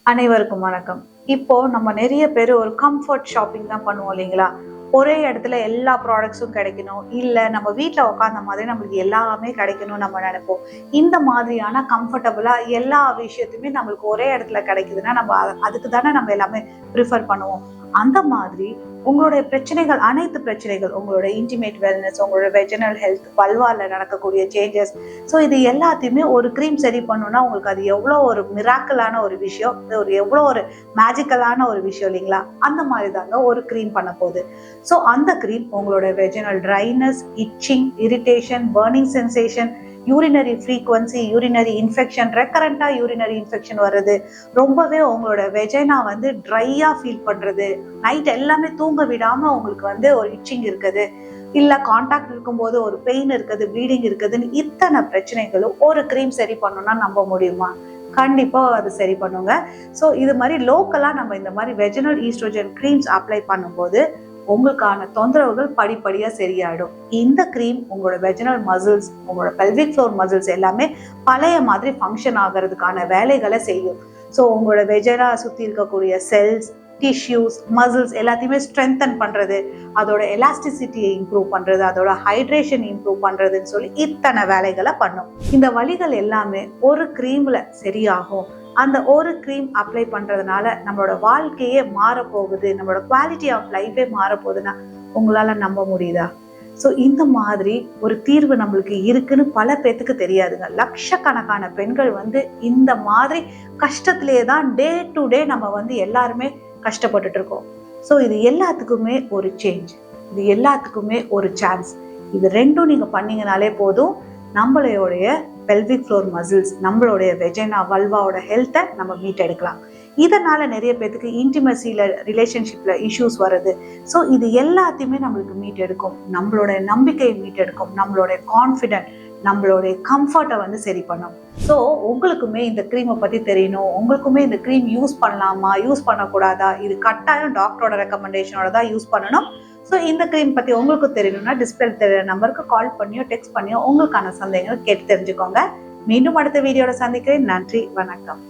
அனைவருக்கும் வணக்கம். இப்போ நம்ம நிறைய பேர் ஒரு கம்ஃபர்ட் ஷாப்பிங் தான் பண்ணுவோம் இல்லைங்களா? ஒரே இடத்துல எல்லா ப்ராடக்ட்ஸும் கிடைக்கணும், இல்ல நம்ம வீட்ல உட்கார்ந்த மாதிரி நம்மளுக்கு எல்லாமே கிடைக்கணும்னு நம்ம நினைப்போம். இந்த மாதிரியான கம்ஃபர்டபுளா எல்லா விஷயத்தையுமே நம்மளுக்கு ஒரே இடத்துல கிடைக்குதுன்னா நம்ம அதுக்கு தானே நம்ம எல்லாமே ப்ரிஃபர் பண்ணுவோம். அந்த மாதிரி உங்களுடைய பிரச்சனைகள், அனைத்து பிரச்சனைகள், உங்களோட இன்டிமேட் வெல்னஸ், உங்களோட வெஜினல் ஹெல்த், வல்வால நடக்கக்கூடிய சேஞ்சஸ், ஸோ இது எல்லாத்தையுமே ஒரு க்ரீம் சரி பண்ணணும்னா உங்களுக்கு அது எவ்வளோ ஒரு மிராக்கலான ஒரு விஷயம், எவ்வளோ ஒரு மேஜிக்கலான ஒரு விஷயம் இல்லைங்களா? அந்த மாதிரி தாங்க ஒரு க்ரீம் பண்ண போகுது. ஸோ அந்த க்ரீம் உங்களோட vaginal dryness, itching, irritation, burning sensation, urinary frequency, urinary infection, ரெக்கரண்டா யூரினரி இன்ஃபெக்ஷன் வர்றது, ரொம்பவே உங்களோட வெஜைனா வந்து ட்ரையா ஃபீல் பண்றது, நைட் எல்லாமே தூங்க விடாம உங்களுக்கு ஒரு இச்சிங் இருக்குது, இல்ல கான்டாக்ட் இருக்கும்போது ஒரு பெயின் இருக்குது, ப்ளீடிங் இருக்குதுன்னு இத்தனை பிரச்சனைகளும் ஒரு க்ரீம் சரி பண்ணணும்னா நம்ப முடியுமா? கண்டிப்பா அது சரி பண்ணுங்க. ஸோ இது மாதிரி லோக்கலா நம்ம இந்த மாதிரி வெஜினல் ஈஸ்ட்ரோஜன் க்ரீம்ஸ் அப்ளை பண்ணும்போது உங்களுக்கான தொந்தரவுகள் படிப்படியா சரியாயிடும். இந்த க்ரீம் உங்களோட வெஜினல் மசில்ஸ், உங்களோட பெல்விக் ஃப்ளோர் மசில்ஸ் எல்லாமே பழைய மாதிரி ஃபங்க்ஷன் ஆகிறதுக்கான வேலைகளை செய்யும். ஸோ உங்களோட வெஜினா சுத்தி இருக்கக்கூடிய செல்ஸ், டிஷ்யூஸ், மசில்ஸ் எல்லாத்தையுமே ஸ்ட்ரென்தன் பண்றது, அதோட எலாஸ்டிசிட்டியை இம்ப்ரூவ் பண்றது, அதோட ஹைட்ரேஷன் இம்ப்ரூவ் பண்றதுன்னு சொல்லி இத்தனை வேலைகளை பண்ணும். இந்த வழிகள் எல்லாமே ஒரு க்ரீம்ல சரியாகும். அந்த ஒரு க்ரீம் அப்ளை பண்றதுனால நம்மளோட வாழ்க்கையே மாறப்போகுது, நம்மளோட குவாலிட்டி ஆஃப் லைஃபே மாறப்போகுதுன்னா உங்களால நம்ப முடியுதா? ஸோ இந்த மாதிரி ஒரு தீர்வு நம்மளுக்கு இருக்குன்னு பல பேத்துக்கு தெரியாதுங்க. லட்சக்கணக்கான பெண்கள் இந்த மாதிரி கஷ்டத்திலே தான் டே டு டே நம்ம எல்லாருமே கஷ்டப்பட்டுட்டு இருக்கோம். ஸோ இது எல்லாத்துக்குமே ஒரு சேஞ்ச், இது எல்லாத்துக்குமே ஒரு சான்ஸ். இது ரெண்டும் நீங்க பண்ணீங்கனாலே போதும், நம்மளுடைய பெல்விக் ஃப்ளோர் மசில்ஸ், நம்மளுடைய வெஜைனா வல்வாவோட ஹெல்த்தை நம்ம மீட் எடுக்கலாம். இதனால நிறைய பேருக்கு இன்டிமசியில, ரிலேஷன்ஷிப்ல இஷ்யூஸ் வருது. ஸோ இது எல்லாத்தையுமே நம்மளுக்கு மீட் எடுக்கும், நம்மளோட நம்பிக்கையை மீட் எடுக்கும், நம்மளோட கான்ஃபிடென்ட், நம்மளுடைய கம்ஃபர்ட்டை சரி பண்ணும். ஸோ உங்களுக்குமே இந்த க்ரீமை பற்றி தெரியணும், உங்களுக்குமே இந்த க்ரீம் யூஸ் பண்ணலாமா, யூஸ் பண்ணக்கூடாதா, இது கட்டாயம் டாக்டரோட ரெக்கமெண்டேஷனோட தான் யூஸ் பண்ணணும். ஸோ இந்த க்ரீம் பற்றி உங்களுக்கு தெரியணும்னா டிஸ்பிளே தெரியுற நம்பருக்கு கால் பண்ணியோ டெக்ஸ்ட் பண்ணியோ உங்களுக்கான சந்தேகங்கள் கேட்டு தெரிஞ்சுக்கோங்க. மீண்டும் அடுத்த வீடியோட சந்திக்கிறேன். நன்றி, வணக்கம்.